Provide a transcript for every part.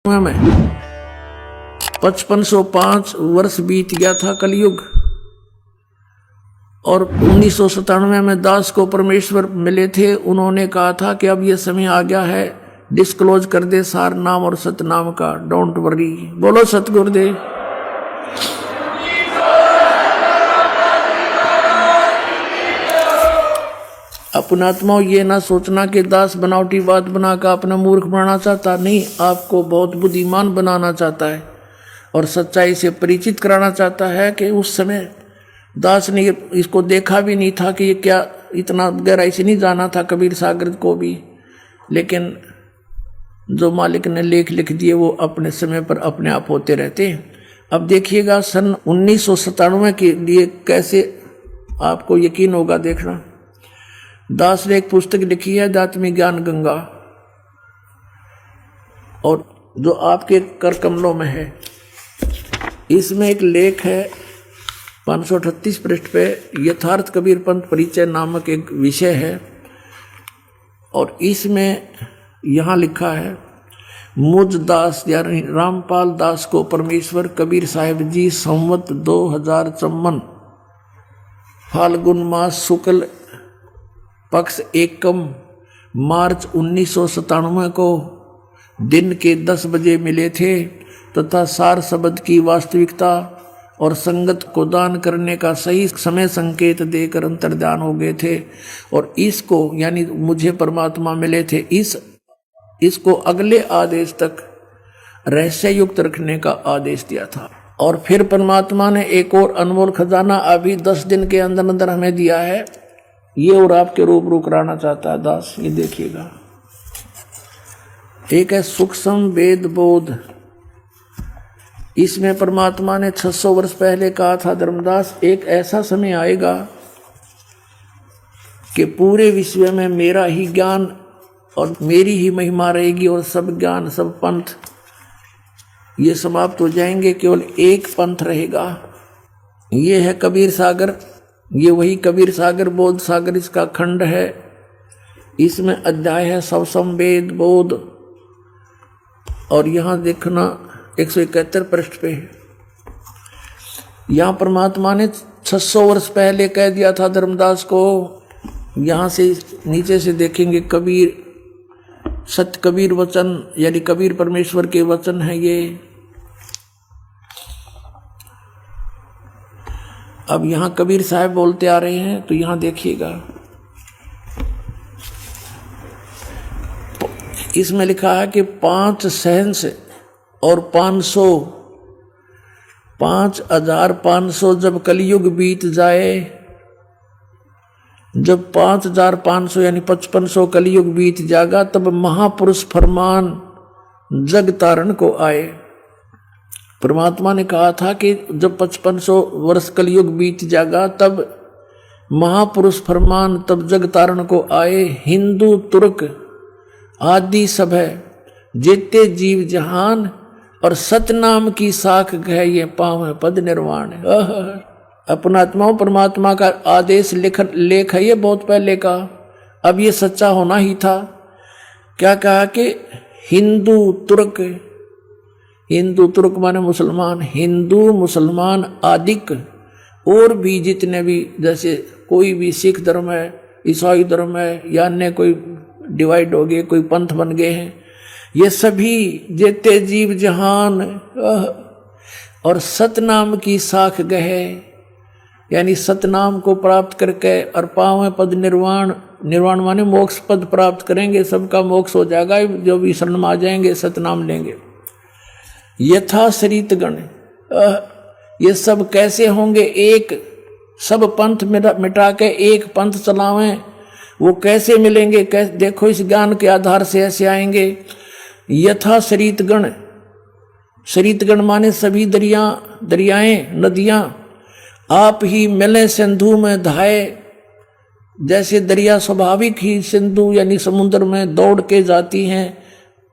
में 5505 वर्ष बीत गया था कलयुग, और 1997 में दास को परमेश्वर मिले थे। उन्होंने कहा था कि अब यह समय आ गया है, डिस्क्लोज कर दे सार नाम और सतनाम का, डोंट वरी। बोलो सतगुरुदेव। अपना आत्मा ये ना सोचना कि दास बनावटी बात बनाकर अपना मूर्ख बनाना चाहता, नहीं, आपको बहुत बुद्धिमान बनाना चाहता है और सच्चाई से परिचित कराना चाहता है। कि उस समय दास ने इसको देखा भी नहीं था कि ये क्या, इतना गहराई से नहीं जाना था कबीर सागर को भी, लेकिन जो मालिक ने लेख लिख दिए वो अपने समय पर अपने आप होते रहते हैं। अब देखिएगा सन 1997 के लिए कैसे आपको यकीन होगा, देखना। दास ने एक पुस्तक लिखी है दात्मी ज्ञान गंगा, और जो आपके कर कमलों में है, इसमें एक लेख है 538 पृष्ठ पे, यथार्थ कबीर पंथ परिचय नामक एक विषय है। और इसमें यहाँ लिखा है, मुझ दास यानी रामपाल दास को परमेश्वर कबीर साहिब जी संवत 2054 फाल्गुन मास शुक्ल पक्ष एकम मार्च 1997 को दिन के 10 बजे मिले थे तथा सार शब्द की वास्तविकता और संगत को दान करने का सही समय संकेत देकर अंतर्ध्यान हो गए थे। और इसको यानी मुझे परमात्मा मिले थे, इसको अगले आदेश तक रहस्य युक्त रखने का आदेश दिया था। और फिर परमात्मा ने एक और अनमोल खजाना अभी 10 दिन के अंदर अंदर हमें दिया है, ये और आपके रूबरू कराना चाहता है दास। ये देखिएगा, एक है सूक्ष्म वेद बोध। इसमें परमात्मा ने 600 वर्ष पहले कहा था, धर्मदास एक ऐसा समय आएगा कि पूरे विश्व में मेरा ही ज्ञान और मेरी ही महिमा रहेगी, और सब ज्ञान सब पंथ ये समाप्त हो जाएंगे, केवल एक पंथ रहेगा। ये है कबीर सागर, ये वही कबीर सागर बोध सागर इसका खंड है। इसमें अध्याय है सवसम वेद बोध, और यहाँ देखना 171 पृष्ठ पे है। यहाँ परमात्मा ने 600 वर्ष पहले कह दिया था धर्मदास को। यहाँ से नीचे से देखेंगे, कबीर सत्य कबीर वचन यानी कबीर परमेश्वर के वचन है ये। अब यहाँ कबीर साहब बोलते आ रहे हैं, तो यहाँ देखिएगा, इसमें लिखा है कि 5 सहंस और 5500 जब कलयुग बीत जाए, जब 5500 यानी 5500 कलयुग बीत जाएगा, तब महापुरुष फरमान जग तारण को आए। परमात्मा ने कहा था कि जब 5500 वर्ष कलयुग बीत जाएगा, तब महापुरुष फरमान तब जग तारण को आए। हिंदू तुर्क आदि सब है, जेते जीव जहान, और सतनाम की साख गए ये पाव पद निर्वाण। अपना आत्माओं परमात्मा का आदेश लेख है ये बहुत पहले का, अब ये सच्चा होना ही था। क्या कहा कि हिंदू तुर्क माने मुसलमान, हिंदू मुसलमान आदिक, और भी जितने भी, जैसे कोई भी सिख धर्म है, ईसाई धर्म है, या अन्य कोई डिवाइड हो गए, कोई पंथ बन गए हैं, ये सभी जेते जीव जहान और सतनाम की साख गए, यानी सतनाम को प्राप्त करके और पावे पद निर्वाण, निर्वाण माने मोक्ष पद प्राप्त करेंगे, सबका मोक्ष हो जाएगा, जो भी शरण में आ जाएंगे सतनाम लेंगे। यथा शरीत गण, ये सब कैसे होंगे, एक सब पंथ मिटा के एक पंथ चलावें, वो कैसे मिलेंगे, कैसे? देखो इस ज्ञान के आधार से ऐसे आएंगे। यथा शरीतगण, शरीतगण माने सभी दरियाएं नदियां, आप ही मिले सिंधु में धाये। जैसे दरिया स्वाभाविक ही सिंधु यानी समुद्र में दौड़ के जाती हैं,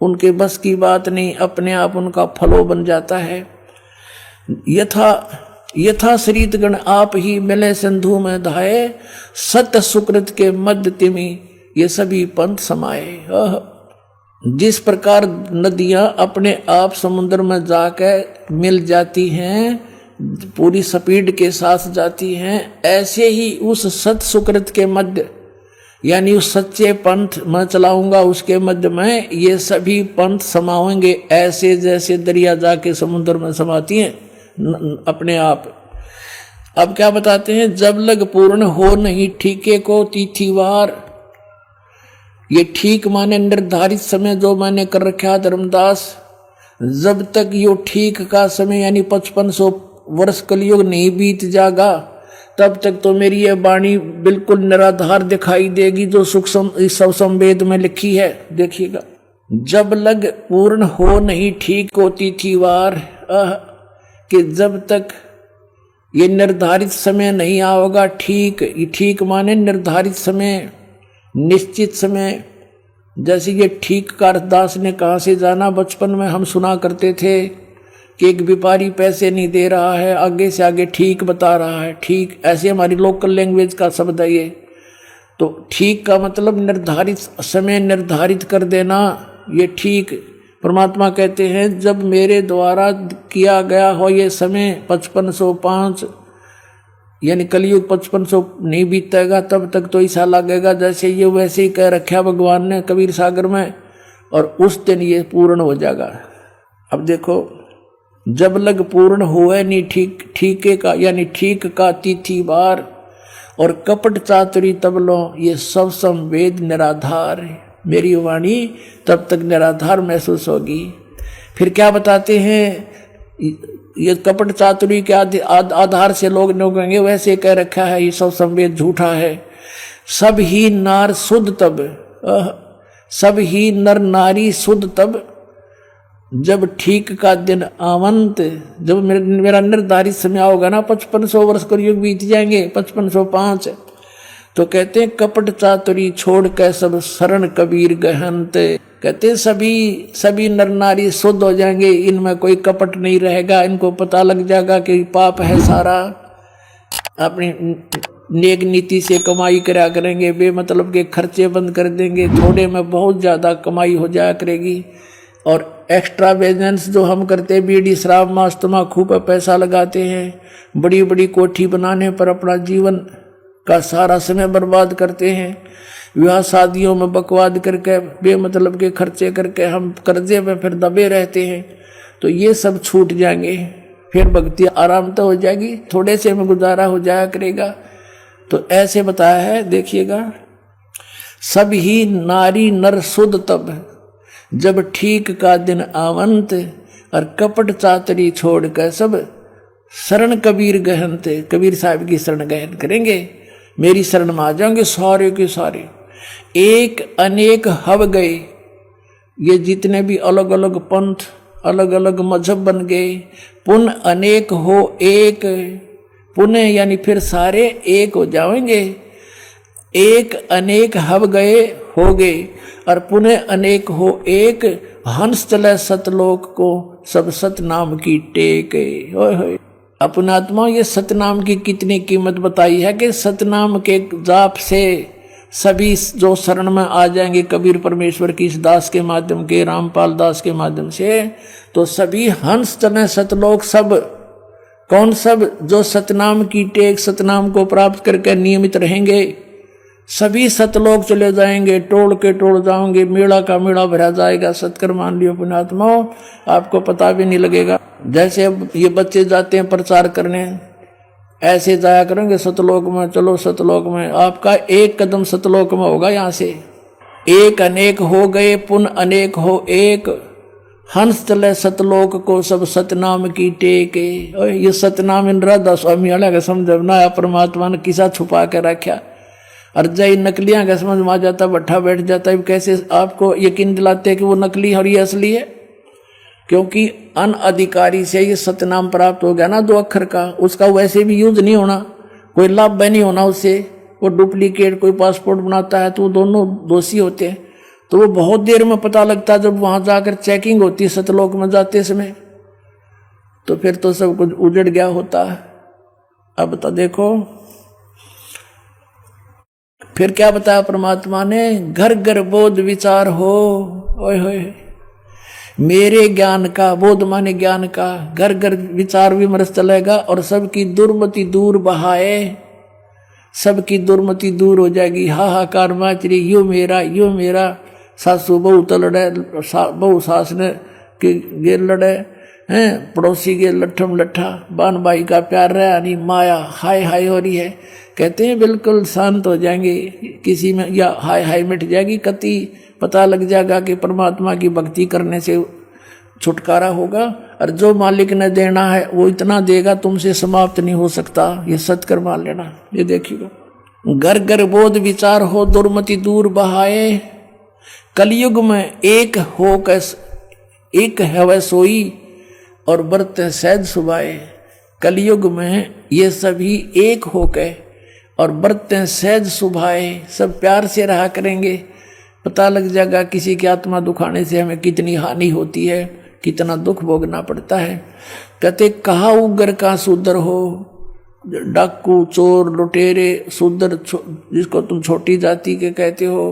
उनके बस की बात नहीं, अपने आप उनका फलो बन जाता है। यथा शरीतगण आप ही मिले सिंधु में धाये, सत्य सुकृत के मध्य तिमि ये सभी पंथ समाये। जिस प्रकार नदियां अपने आप समुद्र में जाकर मिल जाती हैं, पूरी स्पीड के साथ जाती हैं, ऐसे ही उस सत सुकृत के मध्य यानी उस सच्चे पंथ मैं चलाऊंगा उसके मध्य में ये सभी पंथ समाएंगे, ऐसे जैसे दरिया जाके समुद्र में समाती हैं अपने आप। अब क्या बताते हैं, जब लग पूर्ण हो नहीं ठीके को तिथिवार। ये ठीक माने निर्धारित समय जो मैंने कर रखा धर्मदास, जब तक यो ठीक का समय यानी 5500 वर्ष कलयुग नहीं बीत जाएगा तब तक तो मेरी ये वाणी बिल्कुल निराधार दिखाई देगी जो सुख सब संवेद में लिखी है। देखिएगा, जब लग पूर्ण हो नहीं ठीक को तिथिवार, कि जब तक ये निर्धारित समय नहीं आओगा ठीक, ये ठीक माने निर्धारित समय, निश्चित समय। जैसे ये ठीक का दास ने कहाँ से जाना, बचपन में हम सुना करते थे कि एक व्यापारी पैसे नहीं दे रहा है, आगे से आगे ठीक बता रहा है, ठीक, ऐसे हमारी लोकल लैंग्वेज का शब्द है ये। तो ठीक का मतलब निर्धारित समय निर्धारित कर देना, ये ठीक। परमात्मा कहते हैं जब मेरे द्वारा किया गया हो ये समय 5505 यानी कलयुग 5500 नहीं बीतेगा तब तक तो ऐसा लगेगा जैसे ये वैसे ही कह रखा भगवान ने कबीर सागर में, और उस दिन ये पूर्ण हो जाएगा। अब देखो, जब लग पूर्ण हुए नहीं ठीक ठीके का यानी ठीक का तिथि बार, और कपट चातुरी तब लो ये सब संवेद निराधार है, मेरी वाणी तब तक निराधार महसूस होगी। फिर क्या बताते हैं, ये कपट चातुरी के आधार से लोग कहेंगे वैसे कह रखा है ये सब संवेद झूठा है। सब ही नार शुद्ध तब, सब ही नर नारी शुद्ध तब, जब ठीक का दिन आवंत, जब मेरा निर्धारित समय होगा ना 5500 वर्ष को युग बीत जाएंगे 5505, तो कहते हैं कपट चातुरी छोड़ के सब शरण कबीर गहंत। कहते हैं सभी नर नारी शुद्ध हो जाएंगे, इनमें कोई कपट नहीं रहेगा, इनको पता लग जाएगा कि पाप है सारा, अपनी नेक नीति से कमाई करा करेंगे, बेमतलब के खर्चे बंद कर देंगे, थोड़े में बहुत ज़्यादा कमाई हो जाया करेगी। और एक्स्ट्रा बिजनेस जो हम करते हैं, बीड़ी शराब मांस तम्बाकू पर पैसा लगाते हैं, बड़ी बड़ी कोठी बनाने पर अपना जीवन का सारा समय बर्बाद करते हैं, विवाह शादियों में बकवाद करके बेमतलब के खर्चे करके हम कर्जे में फिर दबे रहते हैं, तो ये सब छूट जाएंगे, फिर भक्ति आराम तो हो जाएगी, थोड़े से में गुजारा हो जाया करेगा। तो ऐसे बताया है, देखिएगा, सब ही नारी नर शुद्ध तब, जब ठीक का दिन आवंत, और कपट चातरी छोड़ कर सब शरण कबीर गहनत, कबीर साहब की शरण गहन करेंगे, मेरी शरण में आ जाएंगे सारे के सारे। एक अनेक हव गए, ये जितने भी अलग अलग पंथ अलग अलग मजहब बन गए, पुण्य अनेक हो एक, पुण्य यानी फिर सारे एक हो जाएंगे। एक अनेक हव गए हो गए, और पुण्य अनेक हो एक, हंस चले सतलोक को सब सतनाम की टेक। अपनात्मा, ये सतनाम की कितनी कीमत बताई है कि सतनाम के जाप से सभी जो शरण में आ जाएंगे कबीर परमेश्वर की इस दास के माध्यम के, रामपाल दास के माध्यम से, तो सभी हंस चले सतलोक, सब कौन, सब जो सतनाम की टेक सतनाम को प्राप्त करके नियमित रहेंगे, सभी सतलोक चले जाएंगे, टोल के टोल जाओगे, मेला का मेला भरा जाएगा। सत्कर मान लियो पुण्यात्माओं, आपको पता भी नहीं लगेगा। जैसे अब ये बच्चे जाते हैं प्रचार करने, ऐसे जाया करेंगे सतलोक में, चलो सतलोक में, आपका एक कदम सतलोक में होगा। यहाँ से एक अनेक हो गए, पुण्य अनेक हो एक, हंस चले सतलोक को सब सतनाम की टेके। ये सतनाम इन राधा स्वामी वाला का समझना, परमात्मा ने किसा छुपा के रखा, और जय नकलियां का समझ में आ जाता, बैठा बैठ जाता है। कैसे आपको यकीन दिलाते हैं कि वो नकली और ये असली है? क्योंकि अनअधिकारी से ये सतनाम प्राप्त हो गया ना 2 अक्षर का, उसका वैसे भी यूज नहीं होना, कोई लाभ नहीं होना उससे। वो डुप्लीकेट कोई पासपोर्ट बनाता है तो वो दोनों दोषी होते हैं। तो वो बहुत देर में पता लगता है जब वहां जाकर चेकिंग होती है सतलोक में जाते समय, तो फिर तो सब कुछ उजड़ गया होता है। अब तो देखो फिर क्या बताया परमात्मा ने, घर घर बोध विचार हो, ओए होए, मेरे ज्ञान का, बोध माने ज्ञान का, घर घर विचार विमर्श चलेगा और सबकी दुर्मति दूर बहाए, सबकी दुर्मति दूर हो जाएगी। हाहाकार मच रही, यो मेरा, सासू बहू तो लड़े, बहू सास ने के गेर लड़े हैं, पड़ोसी के लट्ठम लट्ठा, बान भाई का प्यार रहा नहीं, माया हाय हाय हो रही है। कहते हैं बिल्कुल शांत हो जाएंगे, किसी में या हाय हाय मिट जाएगी, कति पता लग जाएगा कि परमात्मा की भक्ति करने से छुटकारा होगा। और जो मालिक ने देना है वो इतना देगा, तुमसे समाप्त नहीं हो सकता, ये सत्कर मान लेना। ये देखिएगा, घर घर बोध विचार हो, दुर्मति दूर बहाए, कलयुग में एक हो कैस एक है वह सोई, और बरते सहज सुभाए। कलयुग में ये सभी एक हो के और बरते सहज सुभाए, सब प्यार से रहा करेंगे। पता लग जाएगा किसी की आत्मा दुखाने से हमें कितनी हानि होती है, कितना दुख भोगना पड़ता है। कहते कहा उग्र का शूद्र हो, डाकू चोर लुटेरे शूद्र जिसको तुम छोटी जाति के कहते हो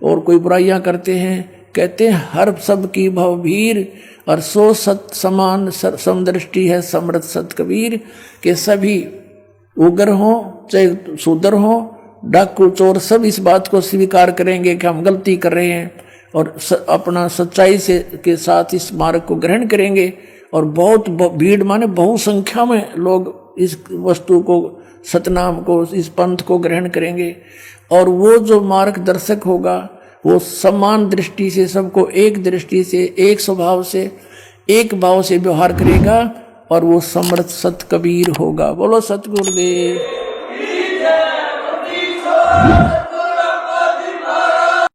और कोई बुराइयां करते हैं, कहते हैं हर सब की भवभीर और सो सत समान समदृष्टि है समृत सत कबीर। के सभी उग्र हों चाहे शूद्र हों, डाकू चोर, सब इस बात को स्वीकार करेंगे कि हम गलती कर रहे हैं और अपना सच्चाई से के साथ इस मार्ग को ग्रहण करेंगे। और बहुत भीड़ माने बहुसंख्या में लोग इस वस्तु को, सतनाम को, इस पंथ को ग्रहण करेंगे। और वो जो मार्गदर्शक होगा वो समान दृष्टि से, सबको एक दृष्टि से, एक स्वभाव से, एक भाव से व्यवहार करेगा और वो समर्थ सत कबीर होगा। बोलो सतगुरुदेव।